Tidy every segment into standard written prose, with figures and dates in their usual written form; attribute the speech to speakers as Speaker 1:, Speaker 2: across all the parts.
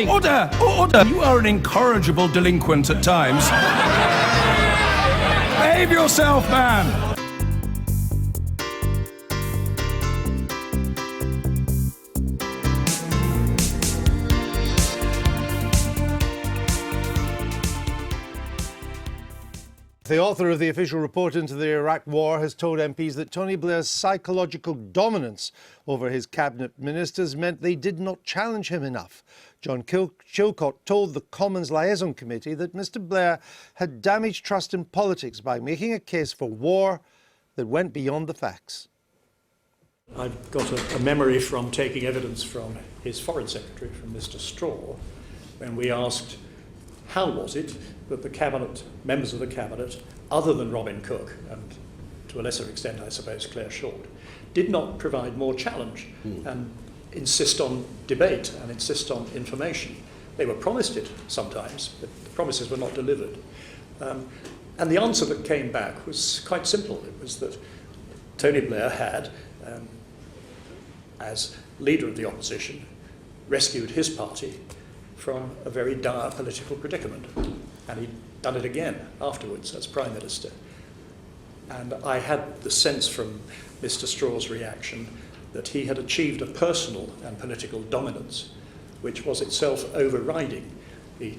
Speaker 1: Order! Order! You are an incorrigible delinquent at times. Behave yourself, man!
Speaker 2: The author of the official report into the Iraq War has told MPs that Tony Blair's psychological dominance over his cabinet ministers meant they did not challenge him enough. John Chilcot told the Commons Liaison Committee that Mr Blair had damaged trust in politics by making a case for war that went beyond the facts.
Speaker 3: I've got a memory from taking evidence from his Foreign Secretary, from Mr Straw, when we asked how was it that the cabinet, members of the cabinet, other than Robin Cook, and to a lesser extent, I suppose, Claire Short, did not provide more challenge and insist on debate and insist on information. They were promised it sometimes, but the promises were not delivered. And the answer that came back was quite simple. It was that Tony Blair had, as leader of the opposition, rescued his party from a very dire political predicament. And he'd done it again afterwards as Prime Minister. And I had the sense from Mr Straw's reaction that he had achieved a personal and political dominance, which was itself overriding the,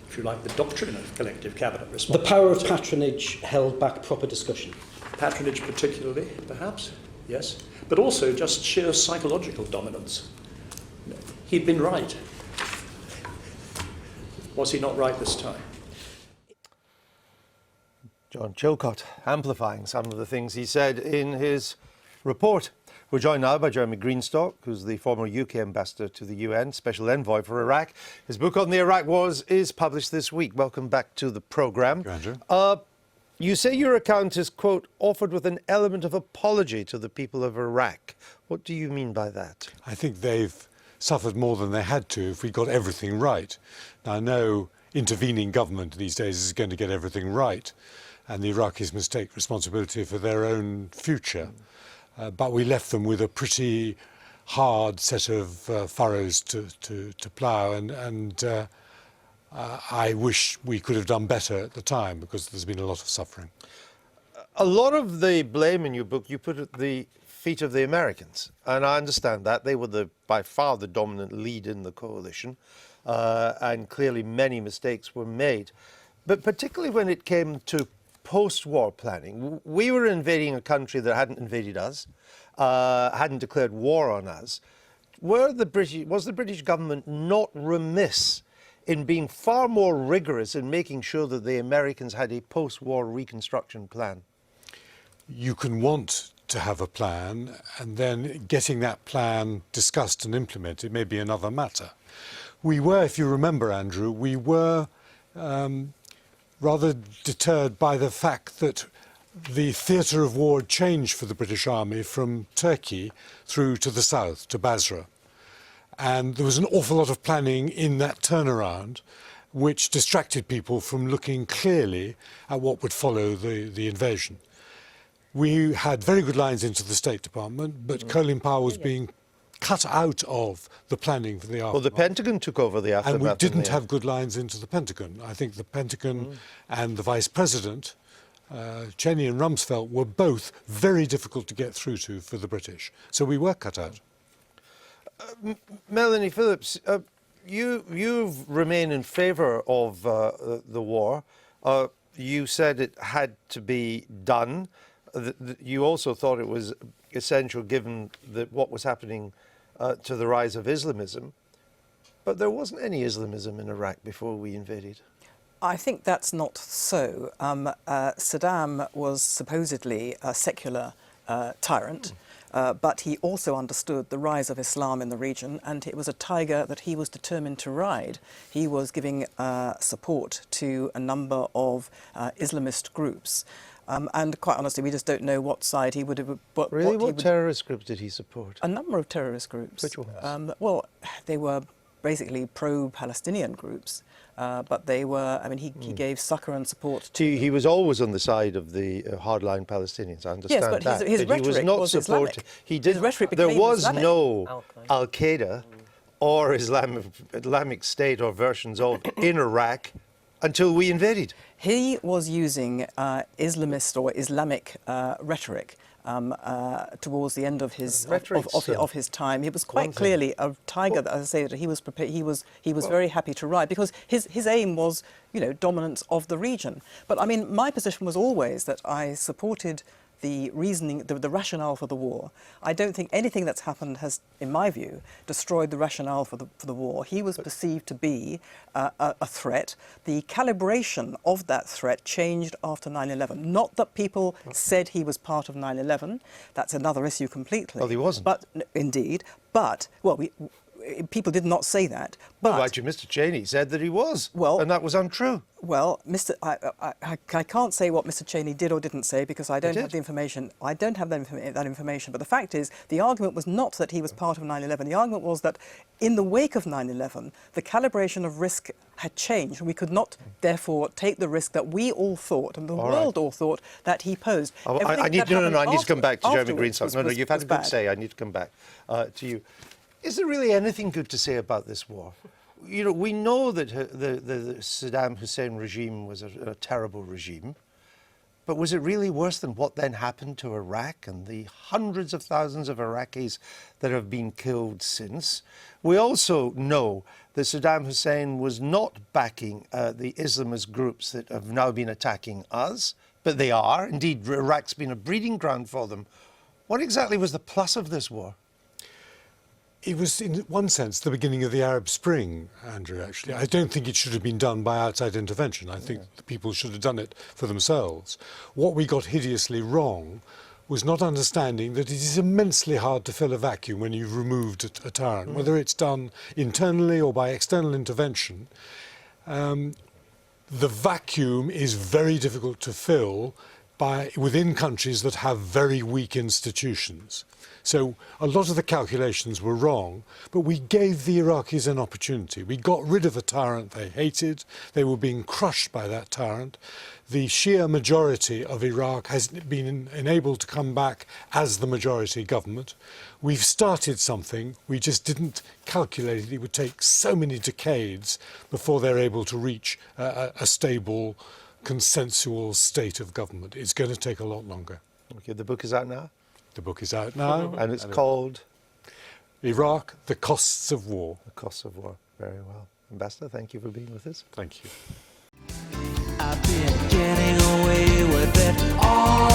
Speaker 3: if you like, the doctrine of collective cabinet responsibility.
Speaker 4: The power of patronage held back proper discussion.
Speaker 3: Patronage particularly, perhaps, yes. But also just sheer psychological dominance. He'd been right. Was he not right this time?
Speaker 2: John Chilcot amplifying some of the things he said in his report. We're joined now by Jeremy Greenstock, who's the former UK ambassador to the UN, special envoy for Iraq. His book on the Iraq Wars is published this week. Welcome back to the programme.
Speaker 5: Andrew.
Speaker 2: You say your account is, quote, offered with an element of apology to the people of Iraq. What do you mean by that?
Speaker 5: I think they've suffered more than they had to if we got everything right. Now, no intervening government these days is going to get everything right, and the Iraqis must take responsibility for their own future. But we left them with a pretty hard set of furrows to plough, and I wish we could have done better at the time, because there's been a lot of suffering.
Speaker 2: A lot of the blame in your book you put at the feet of the Americans, and I understand that. They were by far the dominant lead in the coalition, and clearly many mistakes were made. But particularly when it came to post-war planning, we were invading a country that hadn't invaded us, hadn't declared war on us. Was the British government not remiss in being far more rigorous in making sure that the Americans had a post-war reconstruction plan?
Speaker 5: You can want to have a plan, and then getting that plan discussed and implemented may be another matter. We were, if you remember, Andrew, we were rather deterred by the fact that the theatre of war had changed for the British Army from Turkey through to the south, to Basra. And there was an awful lot of planning in that turnaround which distracted people from looking clearly at what would follow the invasion. We had very good lines into the State Department, but Colin Powell was being cut out of the planning for the aftermath.
Speaker 2: Well, the Pentagon took over the aftermath.
Speaker 5: And we didn't have good lines into the Pentagon. I think the Pentagon and the Vice President, Cheney and Rumsfeld, were both very difficult to get through to for the British. So we were cut out.
Speaker 2: Melanie Phillips, you've remained in favour of the war. You said it had to be done. You also thought it was essential given what was happening to the rise of Islamism. But there wasn't any Islamism in Iraq before we invaded.
Speaker 6: I think that's not so. Saddam was supposedly a secular tyrant, but he also understood the rise of Islam in the region, and it was a tiger that he was determined to ride. He was giving support to a number of Islamist groups. And quite honestly, we just don't know what side he would have...
Speaker 2: What terrorist groups did he support?
Speaker 6: A number of terrorist groups.
Speaker 2: Which ones?
Speaker 6: Well, they were basically pro-Palestinian groups, but they were... I mean, he gave succour and support to...
Speaker 2: He was always on the side of the hardline Palestinians, I understand
Speaker 6: that.
Speaker 2: Yes, but
Speaker 6: his rhetoric
Speaker 2: he was not
Speaker 6: was
Speaker 2: supporting...
Speaker 6: Islamic. His rhetoric
Speaker 2: there
Speaker 6: became
Speaker 2: was
Speaker 6: Islamic.
Speaker 2: no Al-Qaeda or Islamic State or versions of in Iraq until we invaded.
Speaker 6: He was using Islamist or Islamic rhetoric towards the end of his of his time. He was quite clearly a tiger. As I say, that he was prepared. He was very happy to ride because his aim was, you know, dominance of the region. But I mean, my position was always that I supported the reasoning, the rationale for the war. I don't think anything that's happened has, in my view, destroyed the rationale for the war. He was perceived to be a threat. The calibration of that threat changed after 9/11. Not that people said he was part of 9/11. That's another issue completely.
Speaker 2: Well, he wasn't.
Speaker 6: But indeed, but well, people did not say that. But
Speaker 2: Well, actually, Mr. Cheney said that he was,
Speaker 6: Well-
Speaker 2: and that was untrue.
Speaker 6: Well, I can't say what Mr. Cheney did or didn't say because I don't have the information. I don't have that information. But the fact is, the argument was not that he was part of 9/11. The argument was that in the wake of 9/11, the calibration of risk had changed. We could not, therefore, take the risk that we all thought and the world all thought that he posed.
Speaker 2: I need to come back to Jeremy Greenstock. No, you've had a good
Speaker 6: bad.
Speaker 2: say. I need to come back to you. Is there really anything good to say about this war? You know, we know that the Saddam Hussein regime was a terrible regime, but was it really worse than what then happened to Iraq and the hundreds of thousands of Iraqis that have been killed since? We also know that Saddam Hussein was not backing the Islamist groups that have now been attacking us, but they are. Indeed, Iraq's been a breeding ground for them. What exactly was the plus of this war?
Speaker 5: It was, in one sense, the beginning of the Arab Spring, Andrew, actually. I don't think it should have been done by outside intervention. I think the people should have done it for themselves. What we got hideously wrong was not understanding that it is immensely hard to fill a vacuum when you've removed a tyrant, whether it's done internally or by external intervention. The vacuum is very difficult to fill within countries that have very weak institutions. So a lot of the calculations were wrong, but we gave the Iraqis an opportunity. We got rid of a tyrant they hated. They were being crushed by that tyrant. The Shia majority of Iraq has been enabled to come back as the majority government. We've started something. We just didn't calculate it would take so many decades before they're able to reach a stable, consensual state of government. It's going to take a lot longer.
Speaker 2: Okay, the book is out now?
Speaker 5: The book is out now.
Speaker 2: And it's called?
Speaker 5: Iraq, The Costs of War.
Speaker 2: The Costs of War. Very well. Ambassador, thank you for being with us.
Speaker 5: Thank you.
Speaker 7: I've been getting away with it all